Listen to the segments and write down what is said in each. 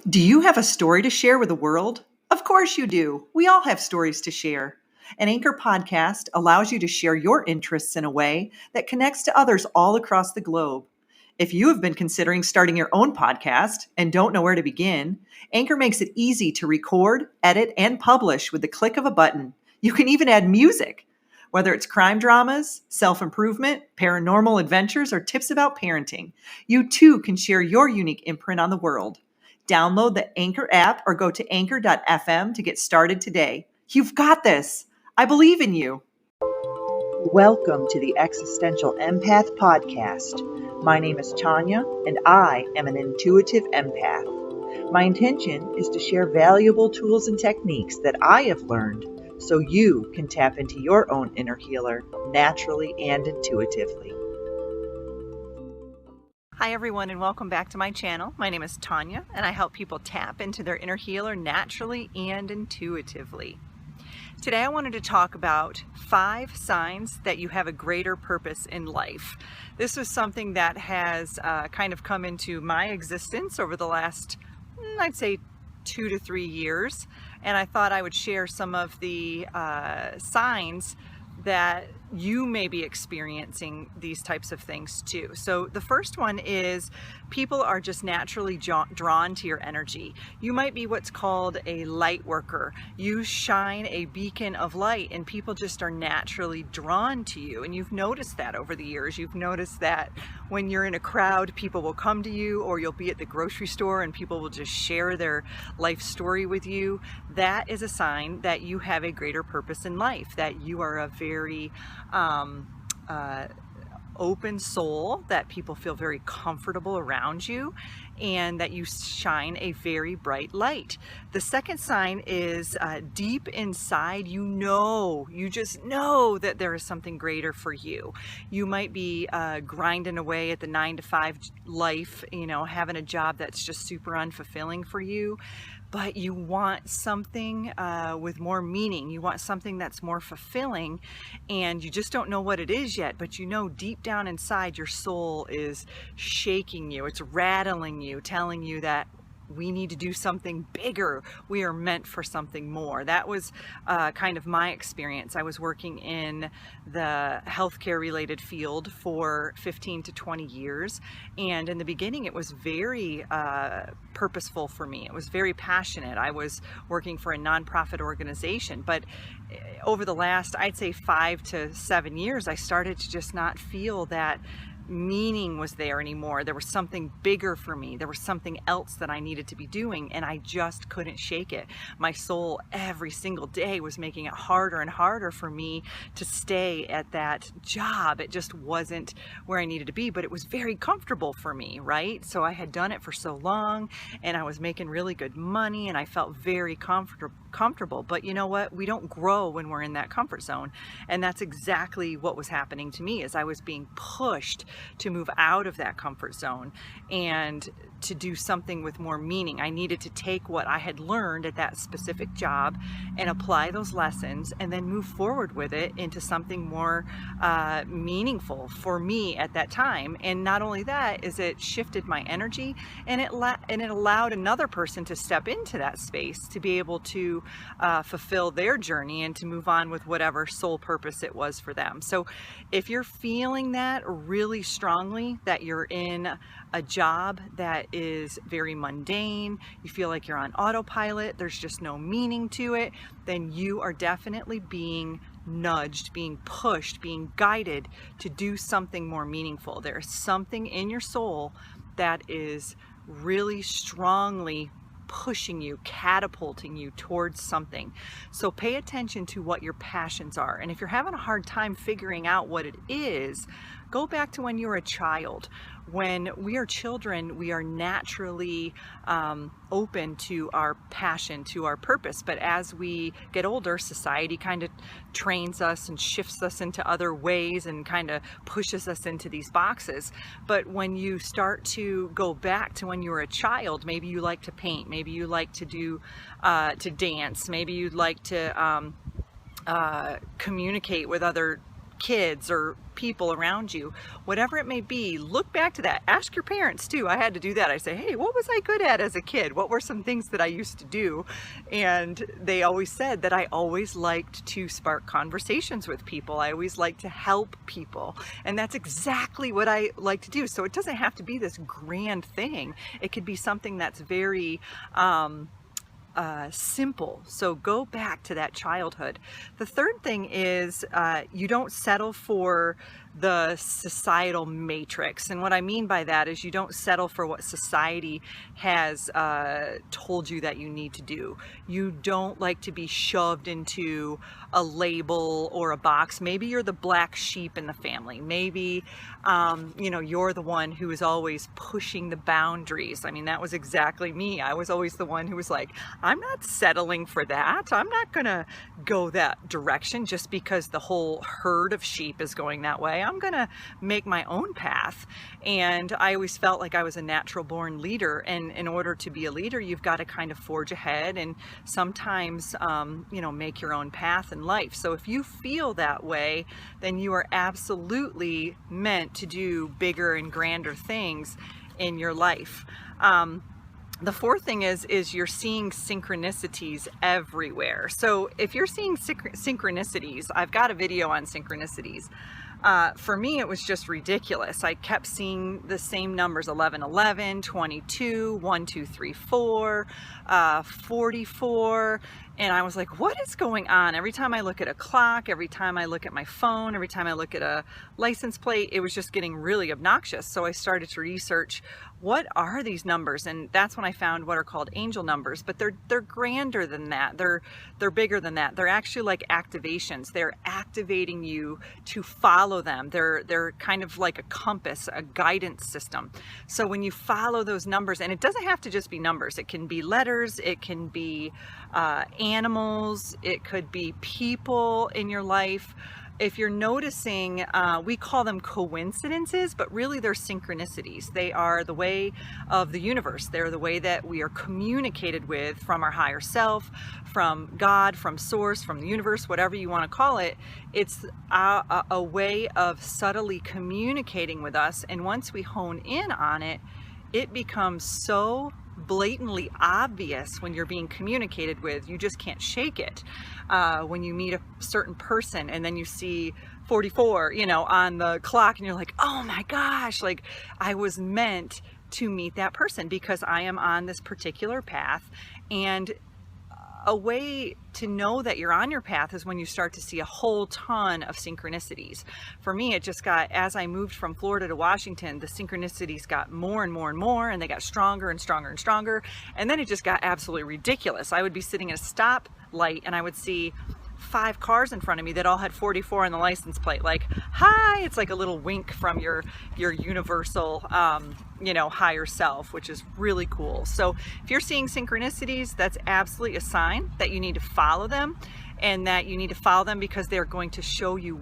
Do you have a story to share with the world? Of course you do. We all have stories to share. An Anchor podcast allows you to share your interests in a way that connects to others all across the globe. If you have been considering starting your own podcast and don't know where to begin, Anchor makes it easy to record, edit, and publish with the click of a button. You can even add music. Whether it's crime dramas, self-improvement, paranormal adventures, or tips about parenting, you too can share your unique imprint on the world. Download the Anchor app or go to anchor.fm to get started today. You've got this. I believe in you. Welcome to the Existential Empath Podcast. My name is Tanya, and I am an intuitive empath. My intention is to share valuable tools and techniques that I have learned so you can tap into your own inner healer naturally and intuitively. Hi everyone, and welcome back to my channel. My name is Tanya, and I help people tap into their inner healer naturally and intuitively. Today I wanted to talk about 5 signs that you have a greater purpose in life. This was something that has kind of come into my existence over the last, I'd say, 2 to 3 years, and I thought I would share some of the signs that you may be experiencing these types of things too. So the first one is people are just naturally drawn to your energy. You might be what's called a light worker. You shine a beacon of light and people just are naturally drawn to you. And you've noticed that over the years. You've noticed that when you're in a crowd, people will come to you, or you'll be at the grocery store and people will just share their life story with you. That is a sign that you have a greater purpose in life, that you are a very open soul, that people feel very comfortable around you, and that you shine a very bright light. The second sign is deep inside, you just know that there is something greater for you. You might be grinding away at the 9-to-5 life, having a job that's just super unfulfilling for you, but you want something with more meaning. You want something that's more fulfilling, and you just don't know what it is yet, but deep down inside your soul is shaking you. It's rattling you, telling you that we need to do something bigger. We are meant for something more. That was kind of my experience. I was working in the healthcare related field for 15 to 20 years. And in the beginning, it was very purposeful for me. It was very passionate. I was working for a nonprofit organization, but over the last, I'd say 5 to 7 years, I started to just not feel that meaning was there anymore. There was something bigger for me. There was something else that I needed to be doing, and I just couldn't shake it. My soul every single day was making it harder and harder for me to stay at that job. It just wasn't where I needed to be, but it was very comfortable for me, right? So I had done it for so long, and I was making really good money, and I felt very comfortable. But you know what? We don't grow when we're in that comfort zone. And that's exactly what was happening to me, as I was being pushed to move out of that comfort zone and to do something with more meaning. I needed to take what I had learned at that specific job and apply those lessons and then move forward with it into something more meaningful for me at that time. And not only that, is it shifted my energy, and it allowed another person to step into that space to be able to fulfill their journey and to move on with whatever soul purpose it was for them. So if you're feeling that really strongly, that you're in a job that is very mundane, you feel like you're on autopilot, there's just no meaning to it, then you are definitely being nudged, being pushed, being guided to do something more meaningful. There's something in your soul that is really strongly pushing you, catapulting you towards something. So pay attention to what your passions are. And if you're having a hard time figuring out what it is, go back to when you were a child. When we are children, we are naturally open to our passion, to our purpose. But as we get older, society kind of trains us and shifts us into other ways and kind of pushes us into these boxes. But when you start to go back to when you were a child, maybe you like to paint, maybe you like to do to dance, maybe you'd like to communicate with other kids or people around you, whatever it may be, look back to that. Ask your parents too. I had to do that. I say, hey, what was I good at as a kid? What were some things that I used to do? And they always said that I always liked to spark conversations with people. I always liked to help people. And that's exactly what I like to do. So it doesn't have to be this grand thing. It could be something that's very simple. So go back to that childhood. The third thing is you don't settle for the societal matrix. And what I mean by that is you don't settle for what society has told you that you need to do. You don't like to be shoved into a label or a box. Maybe you're the black sheep in the family. Maybe you know, you're the one who is always pushing the boundaries. I mean, that was exactly me. I was always the one who was like, I'm not settling for that. I'm not gonna go that direction just because the whole herd of sheep is going that way. I'm gonna make my own path. And I always felt like I was a natural born leader, and in order to be a leader, you've got to kind of forge ahead and sometimes you know, make your own path in life. So if you feel that way, then you are absolutely meant to do bigger and grander things in your life. The fourth thing is you're seeing synchronicities everywhere. So if you're seeing synchronicities, I've got a video on synchronicities. For me, it was just ridiculous. I kept seeing the same numbers: 11, 11, 22, 1, 2, 3, 4, 44. And I was like, what is going on? Every time I look at a clock, every time I look at my phone, every time I look at a license plate, it was just getting really obnoxious. So I started to research, what are these numbers? And that's when I found what are called angel numbers, but they're grander than that. They're bigger than that. They're actually like activations. They're activating you to follow them. They're kind of like a compass, a guidance system. So when you follow those numbers, and it doesn't have to just be numbers, it can be letters, it can be animals, it could be people in your life. If you're noticing, we call them coincidences, but really they're synchronicities. They are the way of the universe. They're the way that we are communicated with from our higher self, from God, from source, from the universe, whatever you want to call it. It's a way of subtly communicating with us. And once we hone in on it, it becomes so blatantly obvious when you're being communicated with. You just can't shake it. When you meet a certain person and then you see 44, you know, on the clock, and you're like, oh my gosh, like I was meant to meet that person because I am on this particular path. And a way to know that you're on your path is when you start to see a whole ton of synchronicities. For me, it just got, as I moved from Florida to Washington, the synchronicities got more and more and more, and they got stronger and stronger and stronger. And then it just got absolutely ridiculous. I would be sitting at a stoplight and I would see 5 cars in front of me that all had 44 on the license plate. Like, hi, it's like a little wink from your universal, you know, higher self, which is really cool. So if you're seeing synchronicities, that's absolutely a sign that you need to follow them, and that you need to follow them because they're going to show you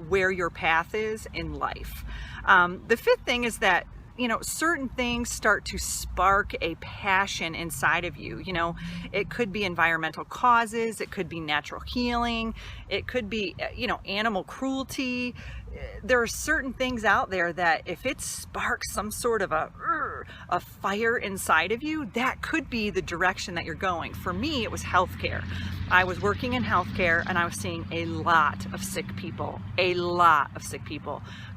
where your path is in life. The fifth thing is that, you know, certain things start to spark a passion inside of you. You know, it could be environmental causes, it could be natural healing, it could be, you know, animal cruelty. There are certain things out there that if it sparks some sort of a fire inside of you, that could be the direction that you're going. For me, it was healthcare. I was working in healthcare and I was seeing a lot of sick people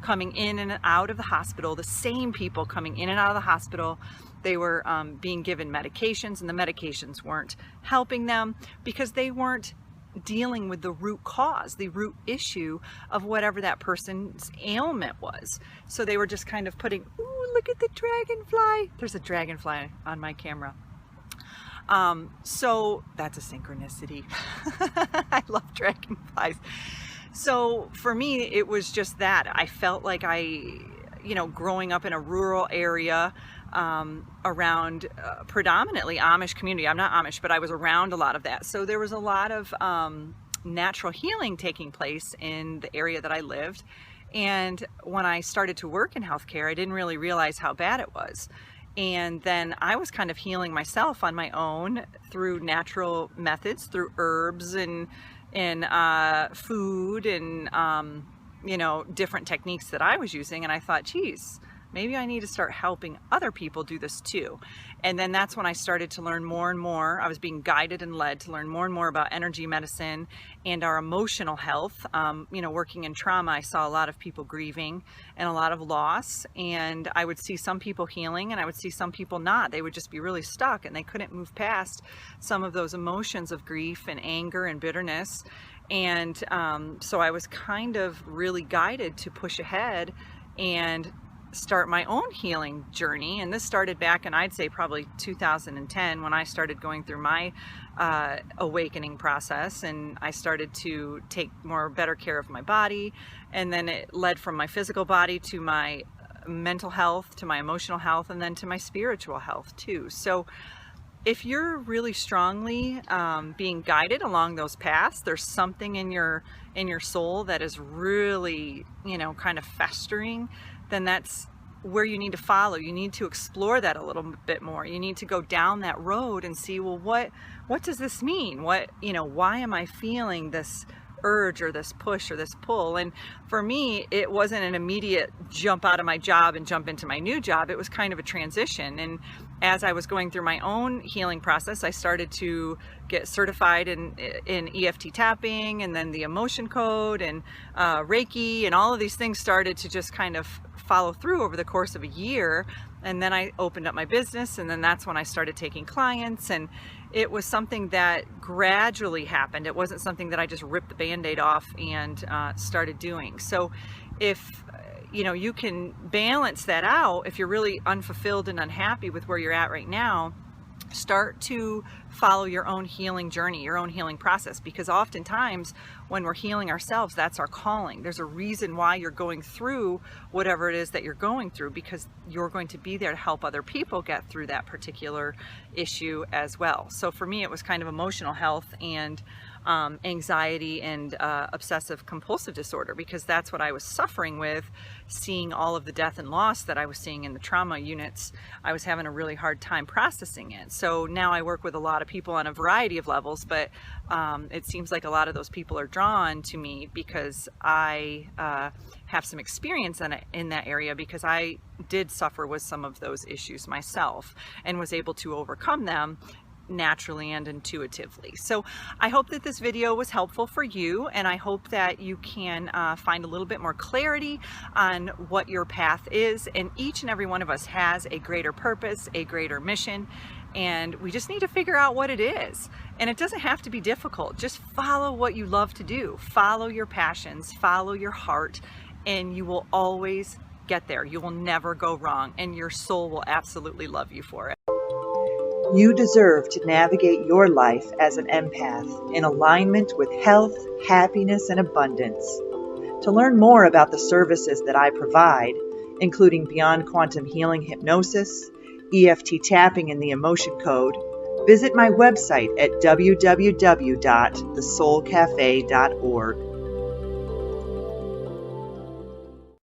coming in and out of the hospital, the same people coming in and out of the hospital. They were being given medications, and the medications weren't helping them because they weren't dealing with the root cause, the root issue of whatever that person's ailment was. So they were just kind of putting, ooh, look at the dragonfly. There's a dragonfly on my camera. So that's a synchronicity. I love dragonflies. So for me, it was just that. I felt like you know, growing up in a rural area, around predominantly Amish community. I'm not Amish, but I was around a lot of that. So there was a lot of natural healing taking place in the area that I lived. And when I started to work in healthcare, I didn't really realize how bad it was. And then I was kind of healing myself on my own through natural methods, through herbs and food and different techniques that I was using, and I thought, geez, maybe I need to start helping other people do this too. And then that's when I started to learn more and more. I was being guided and led to learn more and more about energy medicine and our emotional health. Working in trauma, I saw a lot of people grieving and a lot of loss, and I would see some people healing and I would see some people not. They would just be really stuck and they couldn't move past some of those emotions of grief and anger and bitterness. And so I was kind of really guided to push ahead and start my own healing journey. And this started back in, I'd say, probably 2010, when I started going through my awakening process, and I started to take better care of my body. And then it led from my physical body to my mental health, to my emotional health, and then to my spiritual health too. So if you're really strongly being guided along those paths, there's something in your soul that is really, kind of festering, then that's where you need to follow. You need to explore that a little bit more. You need to go down that road and see, well, what does this mean? Why am I feeling this urge or this push or this pull? And for me, it wasn't an immediate jump out of my job and jump into my new job. It was kind of a transition. And as I was going through my own healing process, I started to get certified in EFT tapping, and then the emotion code and Reiki, and all of these things started to just kind of follow through over the course of a year. And then I opened up my business, and then that's when I started taking clients, and it was something that gradually happened. It wasn't something that I just ripped the Band-Aid off and started doing. So if you can balance that out, if you're really unfulfilled and unhappy with where you're at right now, start to follow your own healing journey, your own healing process, because oftentimes when we're healing ourselves, that's our calling. There's a reason why you're going through whatever it is that you're going through, because you're going to be there to help other people get through that particular issue as well. So for me, it was kind of emotional health and anxiety and obsessive compulsive disorder, because that's what I was suffering with. Seeing all of the death and loss that I was seeing in the trauma units, I was having a really hard time processing it. So now I work with a lot of people on a variety of levels, but it seems like a lot of those people are drawn to me because I have some experience in that area, because I did suffer with some of those issues myself and was able to overcome them naturally and intuitively. So I hope that this video was helpful for you, and I hope that you can find a little bit more clarity on what your path is. And each and every one of us has a greater purpose, a greater mission, and we just need to figure out what it is. And it doesn't have to be difficult. Just follow what you love to do. Follow your passions, follow your heart, and you will always get there. You will never go wrong, and your soul will absolutely love you for it. You deserve to navigate your life as an empath in alignment with health, happiness, and abundance. To learn more about the services that I provide, including Beyond Quantum Healing Hypnosis, EFT tapping, and the Emotion Code, visit my website at www.thesoulcafe.org.